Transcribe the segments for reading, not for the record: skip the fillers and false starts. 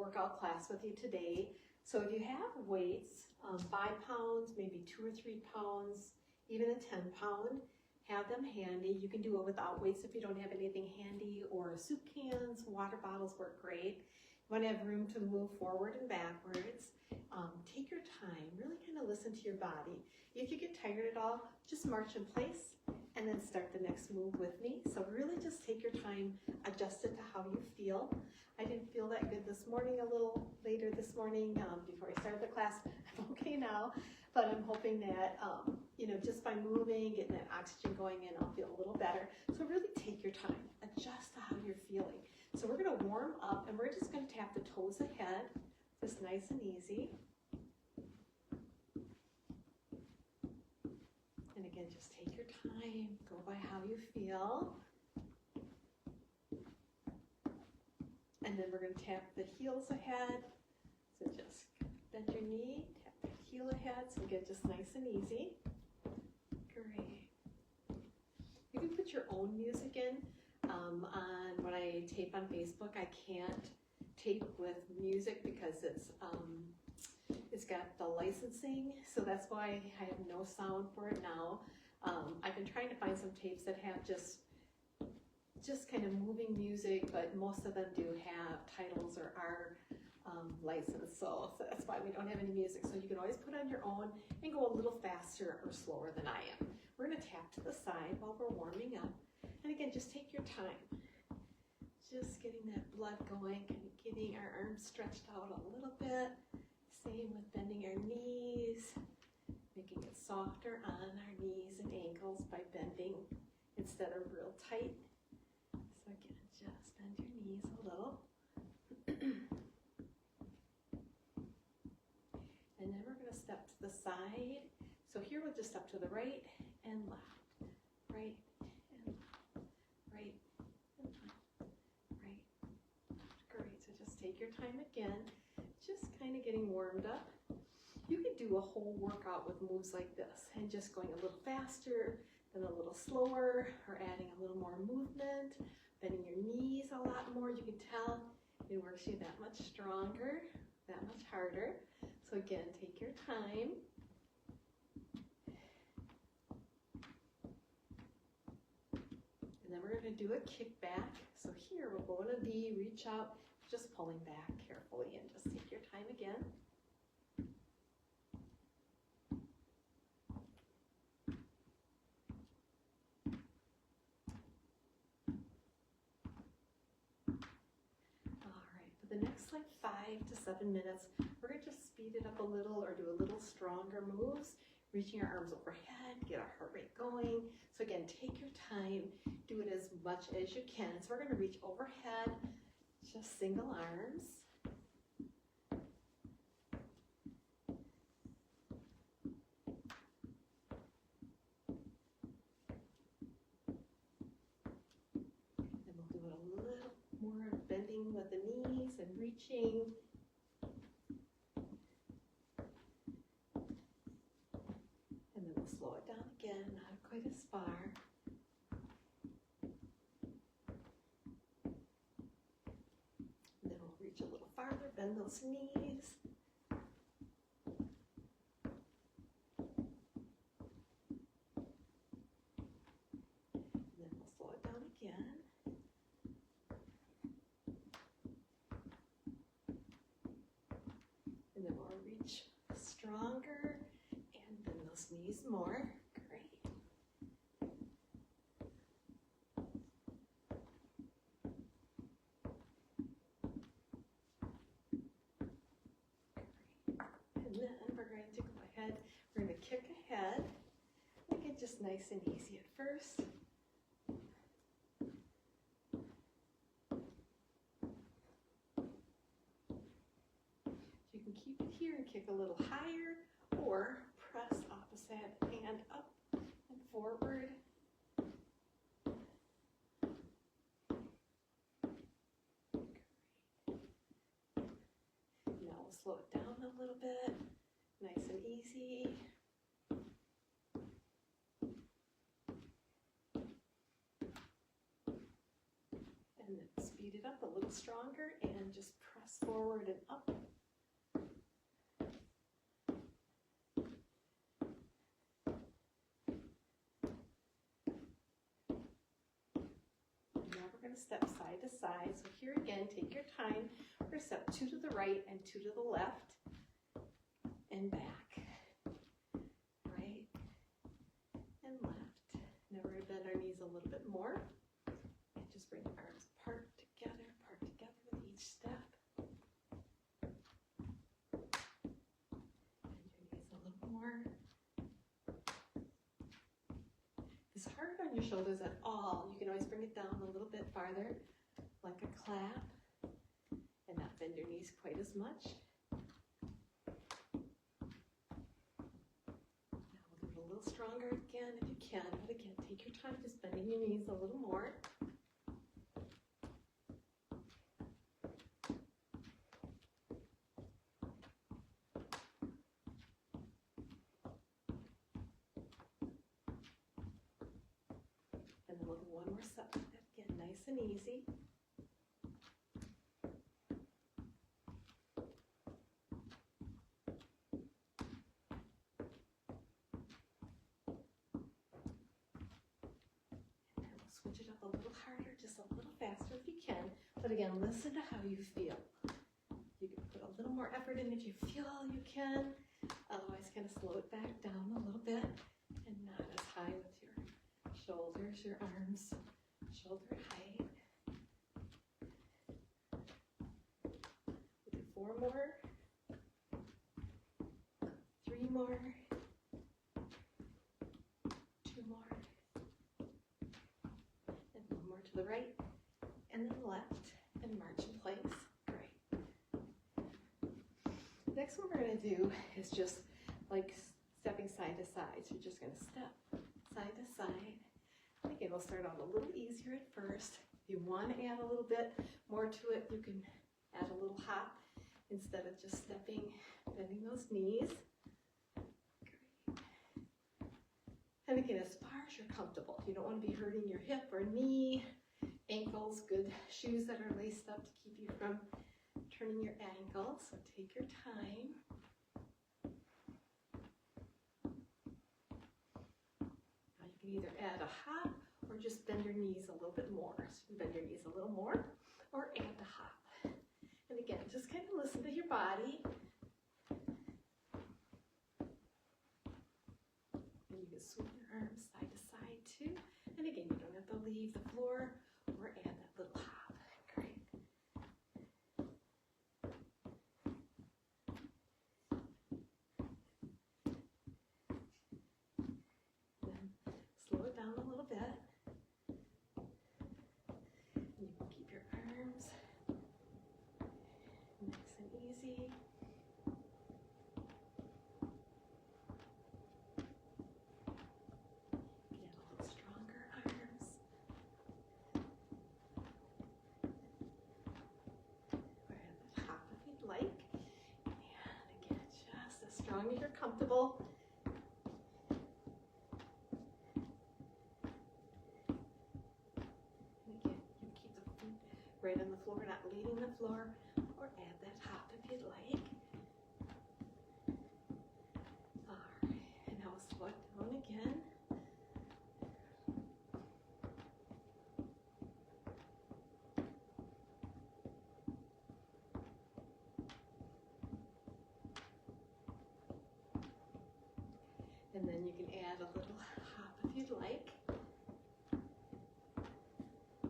workout class with you today. So if you have weights, 5 pounds, maybe 2 or 3 pounds, even a 10 pound, have them handy. You can do it without weights if you don't have anything handy, or soup cans, water bottles work great. You want to have room to move forward and backwards. Take your time, really kind of listen to your body. If you get tired at all, just march in place and then start the next move with me. So really just take your time, adjust it to how you feel. I didn't feel that good this morning, a little later this morning before I started the class. I'm okay now, but I'm hoping that, just by moving, getting that oxygen going in, I'll feel a little better. So really take your time, adjust to how you're feeling. So we're gonna warm up and we're just gonna tap the toes ahead, just nice and easy. And again, just take your time, go by how you feel. And then we're going to tap the heels ahead. So just bend your knee, tap the heel ahead, so get just nice and easy. Great. You can put your own music in. On when I tape on Facebook, I can't tape with music because it's got the licensing, so that's why I have no sound for it now. I've been trying to find some tapes that have just kind of moving music, but most of them do have titles or are licensed, so that's why we don't have any music. So you can always put on your own and go a little faster or slower than I am. We're going to tap to the side while we're warming up, and again, just take your time. Just getting that blood going, kind of getting our arms stretched out a little bit. Same with bending our knees, making it softer on our knees and ankles by bending instead of real tight. So again, just bend your knees a little. And then we're going to step to the side. So here we'll just step to the right and left, right and left, right and left, right. Great, so just take your time again, just kind of getting warmed up. You could do a whole workout with moves like this and just going a little faster, then a little slower, or adding a little more movement, bending your knees a lot more. You can tell it works you that much stronger, that much harder. So again, take your time. And then we're going to do a kick back. So here we're going to be reach out, just pulling back carefully, and just take your time again. The next 5 to 7 minutes, we're going to just speed it up a little or do a little stronger moves, reaching our arms overhead, get our heart rate going. So again, take your time, do it as much as you can. So we're going to reach overhead, just single arms. Then we'll do it a little more bending with the knees and reaching. And then we'll slow it down again, not quite as far. And then we'll reach a little farther, bend those knees. And then we'll slow it down again. And then we'll reach stronger and bend those knees more. Great. And then we're going to go ahead, we're going to kick ahead. Make it just nice and easy at first. You can keep it here and kick a little higher, or press opposite hand up and forward. Now we'll slow it down a little bit, nice and easy. And then speed it up a little stronger and just press Press forward and up. Step side to side. So here again, take your time. We're going to step 2 to the right and 2 to the left and back. Right and left. Now we're going to bend our knees a little bit more and just bring the arms apart together with each step. Bend your knees a little more. If it's hard on your shoulders at all, you can always bring it down a little bit farther, like a clap, and not bend your knees quite as much. Now we'll do it a little stronger again if you can, but again, take your time just bending your knees a little more. And then we'll do one more step like that again, nice and easy. And then we'll switch it up a little harder, just a little faster if you can. But again, listen to how you feel. You can put a little more effort in if you feel you can. Otherwise, kind of slow it back down a little bit and not as high with your shoulders, your arms, shoulder height. We'll do 4 more, 3 more, 2 more, and 1 more to the right, and then left, and march in place. Great. Next one we're going to do is just like stepping side to side. So you're just going to step side to side. Again, we'll start out a little easier at first. If you want to add a little bit more to it, you can add a little hop instead of just stepping, bending those knees. Great. And again, as far as you're comfortable, you don't want to be hurting your hip or knee, ankles, good shoes that are laced up to keep you from turning your ankle. So take your time. Now you can either add a hop or just bend your knees a little bit more. So you can bend your knees a little more or add the hop. And again, just kind of listen to your body. And you can swing your arms side to side too. And again, you don't have to leave the floor or add that little hop. Great. Then slow it down a little bit. You can keep your arms nice and easy. Get a little stronger arms. Or add the top if you'd like. And again, just as strong as you're comfortable. Right on the floor, not leading the floor, or add that hop if you'd like. All right, and now slow it down again. And then you can add a little hop if you'd like.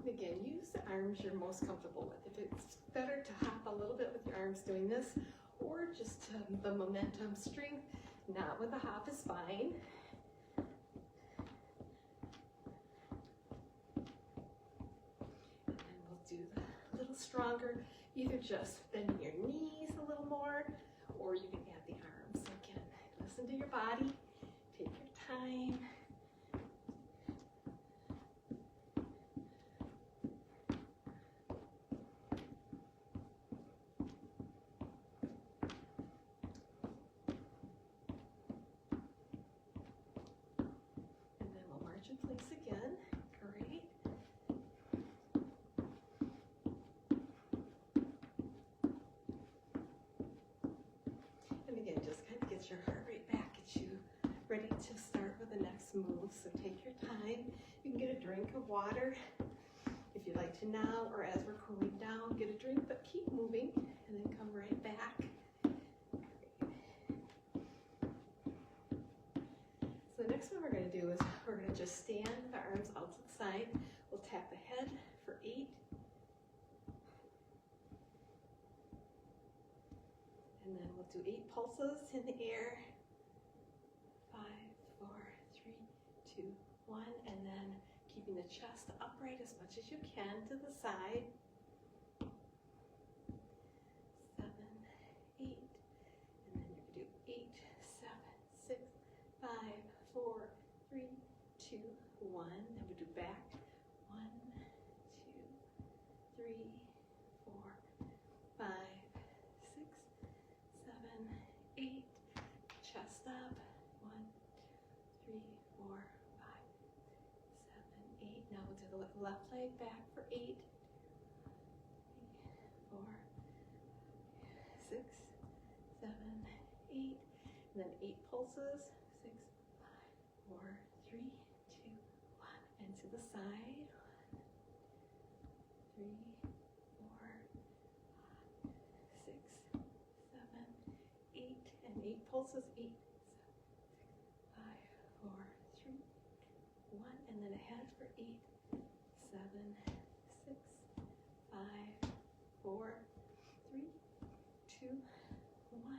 Again, use the arms you're most comfortable with. If it's better to hop a little bit with your arms doing this, or just the momentum strength, not with a hop is fine. And then we'll do the little stronger, either just bending your knees a little more, or you can add the arms. So again, listen to your body, take your time. In place again. Great. smooth, so take your time. You can get a drink of water if you'd like to now, or as we're cooling down, get a drink, but keep moving, and then come right back. So the next one we're going to do is we're going to just stand with our arms out to the side. We'll tap the head for 8. And then we'll do 8 pulses in the air. 5, 4, 3, 2, 1. And then keeping the chest upright as much as you can to the side. 7, 8. And then you're going to do 8, 7, 6, 5, 4, 3, 2, 1. Then we'll do back. 1, 2, 3, 4, 5, 6, 7, 8. Chest up. 1, 3, 4, 5, 7, 8. Now we'll do the left leg back for 8. 3, 4, 6, 7, 8. And then 8 pulses. 6, 5, 4, 3, 2, 1. And to the side. 3, 4, 6, 7, 8. And 8 pulses. 8, 7, 6, 5, 4, 3, 1. And then ahead for 8, 7, 6, 5, 4, 3, 2, 1.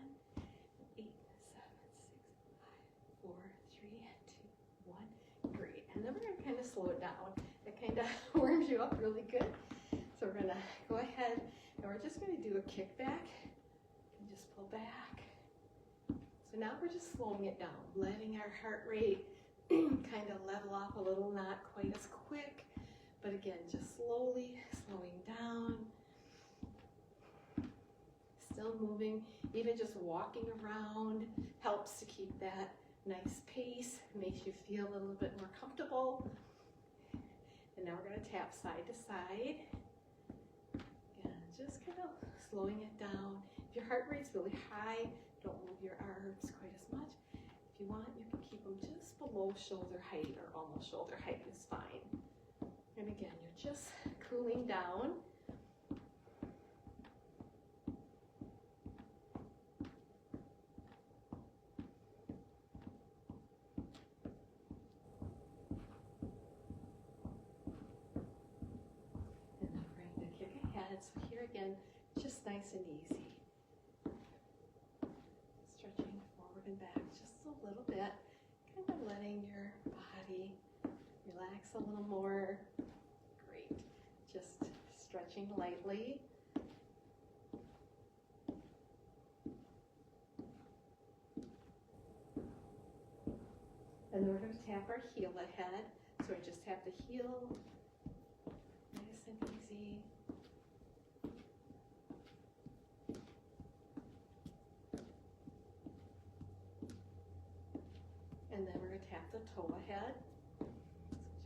8, 7, 6, 5, 4, 3, 2, 1. Great. And then we're going to kind of slow it down. That kind of warms you up really good. So we're going to go ahead and we're just going to do a kickback and just pull back. So now we're just slowing it down, letting our heart rate kind of level off a little, not quite as quick, but again, just slowly slowing down. Still moving, even just walking around helps to keep that nice pace, makes you feel a little bit more comfortable. And now we're going to tap side to side. Again, just kind of slowing it down. If your heart rate's really high, don't move your arms quite as much. If you want, you can keep them just below shoulder height or almost shoulder height is fine. And again, you're just cooling down. So here again, just nice and easy. Stretching forward and back just a little bit, kind of letting your body relax a little more. Great. Just stretching lightly. And then we're going to tap our heel ahead. So we just tap the heel, nice and easy. And then we're going to tap the toe ahead. So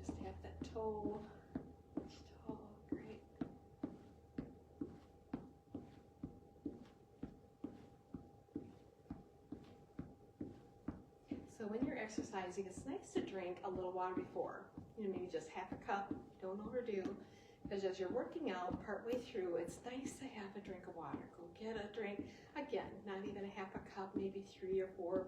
just tap that toe, each toe, great. So when you're exercising, it's nice to drink a little water before. You know, maybe just half a cup, don't overdo. Because as you're working out, partway through, it's nice to have a drink of water. Go get a drink. Again, not even a half a cup, maybe 3 or 4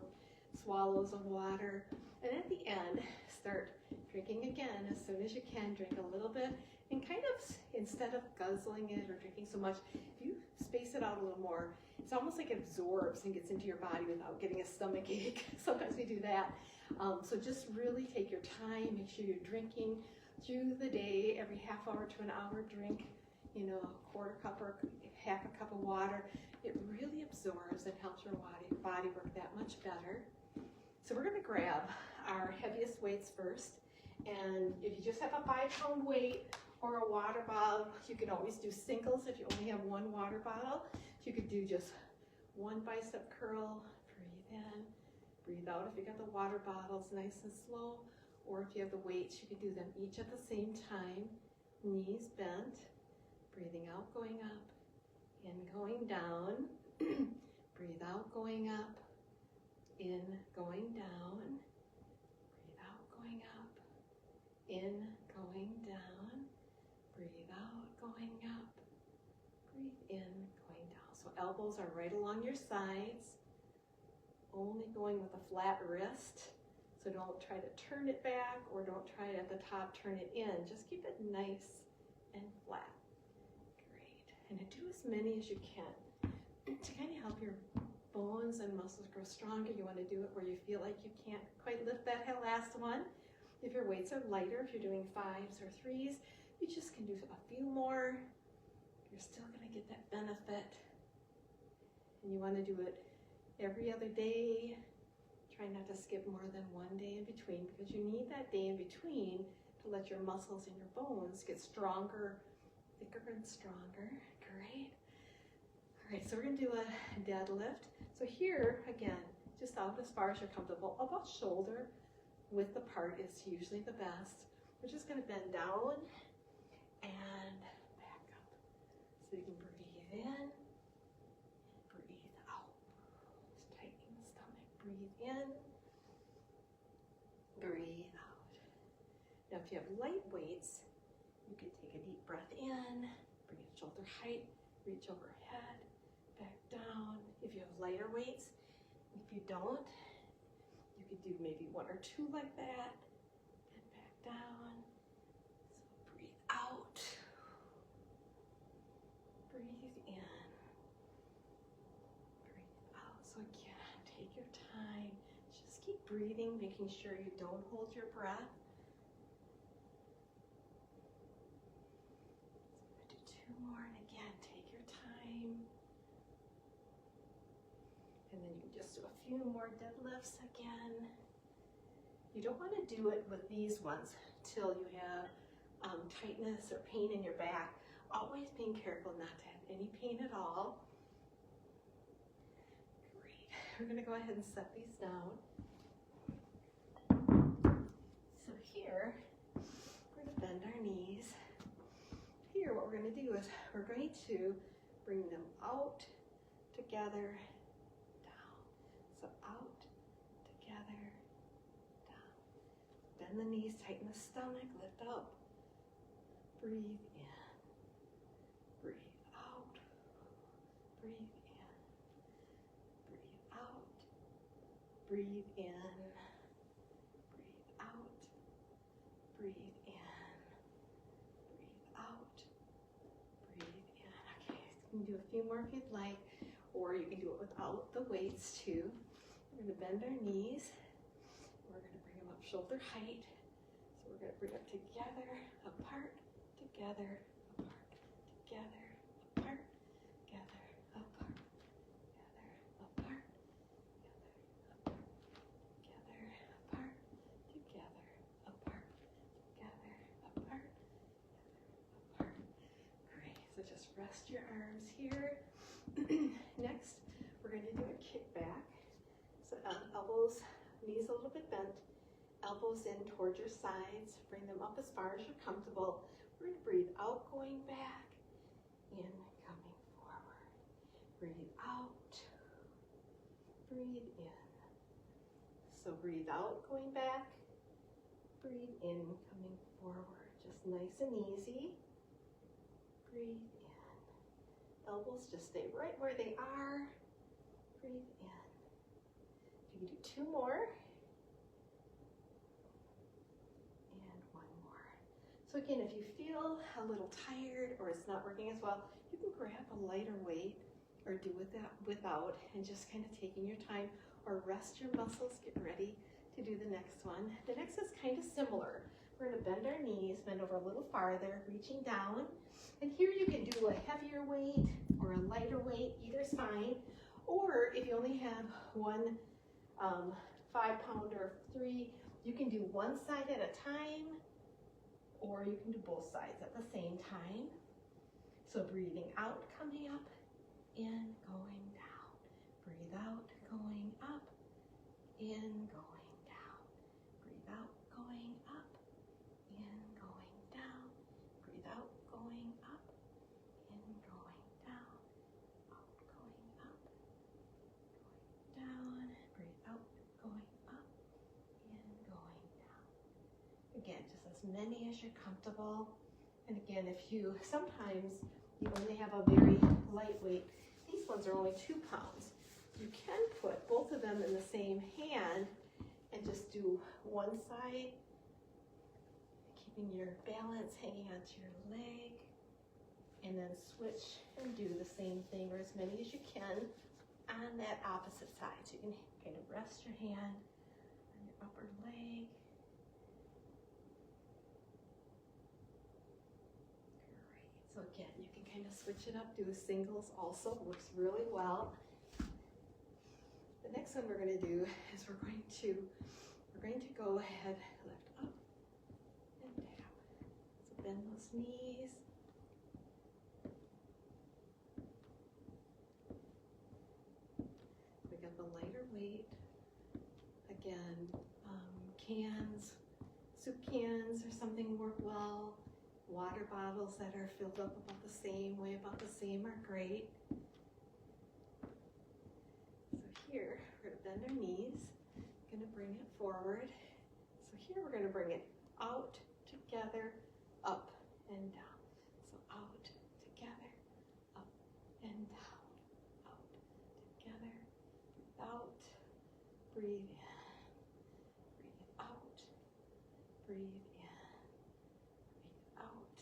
swallows of water, and at the end start drinking again as soon as you can. Drink a little bit and kind of, instead of guzzling it or drinking so much, if you space it out a little more, it's almost like it absorbs and gets into your body without getting a stomach ache. Sometimes we do that. So just really take your time, make sure you're drinking through the day. Every half hour to an hour, drink, you know, a quarter cup or half a cup of water. It really absorbs and helps your body work that much better. So we're going to grab our heaviest weights first, and if you just have a 5-pound weight or a water bottle, you can always do singles if you only have one water bottle. You could do just one bicep curl, breathe in, breathe out if you got the water bottles, nice and slow, or if you have the weights, you could do them each at the same time, knees bent, breathing out, going up, in, going down, breathe out, going up, in, going down, breathe out, in, going down. Breathe out, going up. Breathe in, going down. So elbows are right along your sides. Only going with a flat wrist. So don't try to turn it back or don't try at the top, turn it in. Just keep it nice and flat. Great. And do as many as you can. To kind of help your bones and muscles grow stronger, you want to do it where you feel like you can't quite lift that last one. If your weights are lighter, if you're doing 5s or 3s, you just can do a few more. You're still going to get that benefit. And you want to do it every other day. Try not to skip more than one day in between because you need that day in between to let your muscles and your bones get stronger, thicker and stronger. Great. All right, so we're going to do a deadlift. So here, again, just out as far as you're comfortable. About shoulder width apart is usually the best. We're just going to bend down and back up. So you can breathe in, breathe out. Just tighten the stomach. Breathe in, breathe out. Now if you have light weights, you can take a deep breath in, bring it shoulder height, reach overhead, back down. If you have lighter weights, if you don't, you could do maybe 1 or 2 like that, and back down. So breathe out, breathe in, breathe out. So again, take your time. Just keep breathing, making sure you don't hold your breath. So we're gonna do 2 more, and again, take your time. And then you can just do a few more deadlifts again. You don't want to do it with these ones till you have tightness or pain in your back. Always being careful not to have any pain at all. Great. We're going to go ahead and set these down. So here, we're going to bend our knees. Here, what we're going to do is we're going to bring them out, together, down. So out, together, down. Bend the knees, tighten the stomach, lift up. Breathe in, breathe out, breathe in, breathe out, breathe in, breathe out, breathe in, breathe out, breathe in. Okay, so you can do a few more if you'd like, or you can do it without the weights too. We're going to bend our knees. We're going to bring them up shoulder height. So we're going to bring them together, apart, together, apart, together, apart, together, apart, together, apart, together, apart, together, apart, together, apart, apart. Great. So just rest your arms here. Next, we're going to do a kickback. So elbows, knees a little bit bent, elbows in towards your sides. Bring them up as far as you're comfortable. We're going to breathe out, going back, in, coming forward. Breathe out, breathe in. So breathe out, going back, breathe in, coming forward. Just nice and easy. Breathe in. Elbows just stay right where they are. Breathe in. You can do 2 more. So again, if you feel a little tired or it's not working as well, you can grab a lighter weight or do it without and just kind of taking your time or rest your muscles, get ready to do the next one. The next is kind of similar. We're going to bend our knees, bend over a little farther, reaching down. And here you can do a heavier weight or a lighter weight, either is fine. Or if you only have 1 5-pound or 3, you can do one side at a time, or you can do both sides at the same time. So breathing out, coming up, in, going down. Breathe out, going up, in, going down. Breathe out, going up, in, going down. Breathe out, going up, in, going down. Out, going up, going down. Breathe out, going up, in, going down. Again, just as many as you're comfortable. And again, sometimes you only have a very lightweight, these ones are only 2 pounds. You can put both of them in the same hand and just do one side, keeping your balance hanging onto your leg, and then switch and do the same thing, or as many as you can on that opposite side. So you can kind of rest your hand on your upper leg. Great. So again, you can kind of switch it up, do a singles also, works really well. The next one we're going to do is we're going to go ahead, lift up and tap. So bend those knees. We got the lighter weight. Again, cans, soup cans or something work well. Water bottles that are filled up about the same way, about the same are great. Here, we're going to bend our knees, going to bring it forward. So here we're going to bring it out, together, up, and down. So out, together, up, and down, out, together, out, breathe in, breathe out, breathe in, breathe out,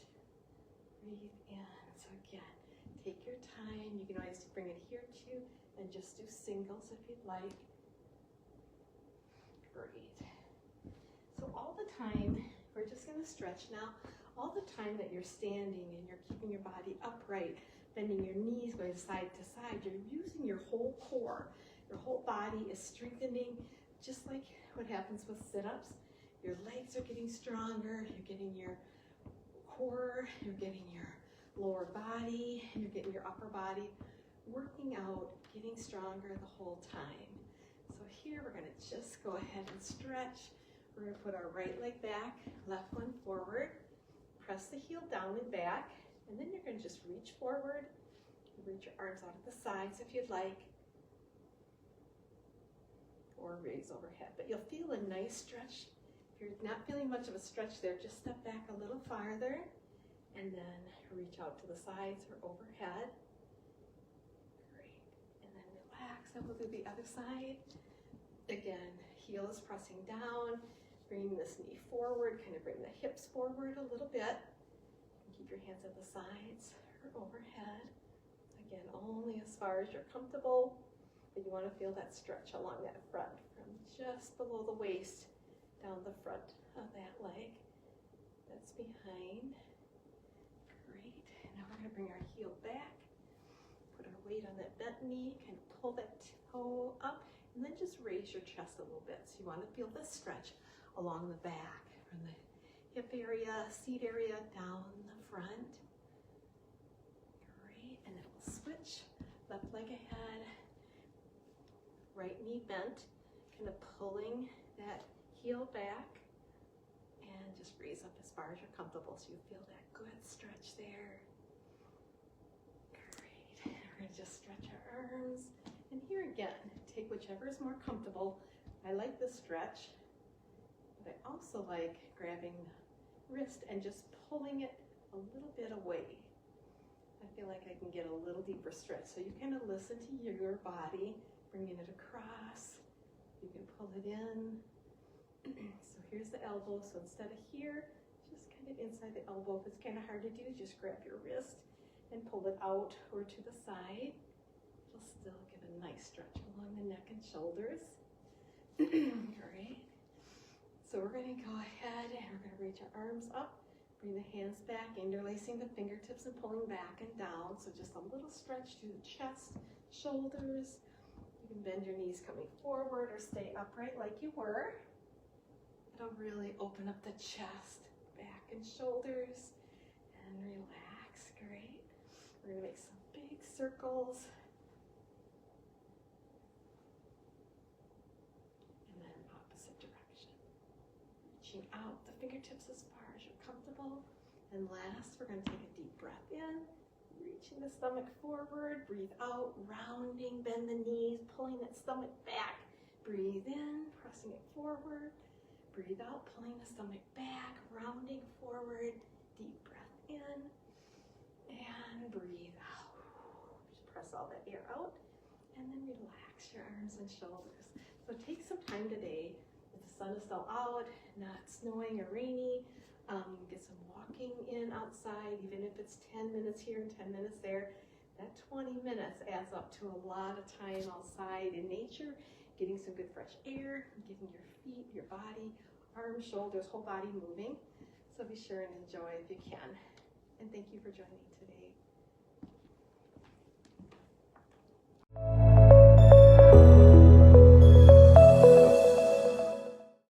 breathe in. So again, take your time. You can always bring it here too, and just do singles if you'd like. Great. So all the time, we're just going to stretch now. All the time that you're standing and you're keeping your body upright, bending your knees, going side to side, you're using your whole core. Your whole body is strengthening, just like what happens with sit-ups. Your legs are getting stronger, you're getting your core, you're getting your lower body, and you're getting your upper body working out, getting stronger the whole time. So here we're going to just go ahead and stretch. We're going to put our right leg back, left one forward, press the heel down and back, and then you're going to just reach forward, reach your arms out at the sides if you'd like, or raise overhead. But you'll feel a nice stretch. If you're not feeling much of a stretch there, just step back a little farther, and then reach out to the sides or overhead. And we'll do the other side. Again, heel is pressing down, bringing this knee forward, kind of bring the hips forward a little bit. And keep your hands at the sides or overhead. Again, only as far as you're comfortable, but you want to feel that stretch along that front from just below the waist down the front of that leg. That's behind. Great. Now we're going to bring our heel back. Put our weight on that bent knee, kind of pull that toe up, and then just raise your chest a little bit. So you want to feel this stretch along the back, from the hip area, seat area, down the front. Great, and then we'll switch, left leg ahead, right knee bent, kind of pulling that heel back, and just raise up as far as you're comfortable so you feel that good stretch there. Just stretch our arms, and here again, take whichever is more comfortable. I like this stretch, but I also like grabbing the wrist and just pulling it a little bit away. I feel like I can get a little deeper stretch. So you kind of listen to your body, bringing it across. You can pull it in. So here's the elbow. So instead of here, just kind of inside the elbow. If it's kind of hard to do, just grab your wrist and pull it out or to the side. It'll still give a nice stretch along the neck and shoulders. Great. So we're going to go ahead and we're going to reach our arms up, bring the hands back, interlacing the fingertips and pulling back and down. So just a little stretch to the chest, shoulders. You can bend your knees coming forward or stay upright like you were. It'll really open up the chest, back and shoulders, and relax. Great. We're going to make some big circles. And then opposite direction. Reaching out the fingertips as far as you're comfortable. And last, we're going to take a deep breath in, reaching the stomach forward, breathe out, rounding, bend the knees, pulling that stomach back. Breathe in, pressing it forward. breathe out, pulling the stomach back, rounding forward. Deep breath in and breathe out. Just press all that air out and then relax your arms and shoulders. So take some time today. If the sun is still out, not snowing or rainy, get some walking in outside, even if it's 10 minutes here and 10 minutes there. That 20 minutes adds up to a lot of time outside in nature, getting some good fresh air, getting your feet, your body, arms, shoulders, whole body moving. So be sure and enjoy if you can. And thank you for joining today.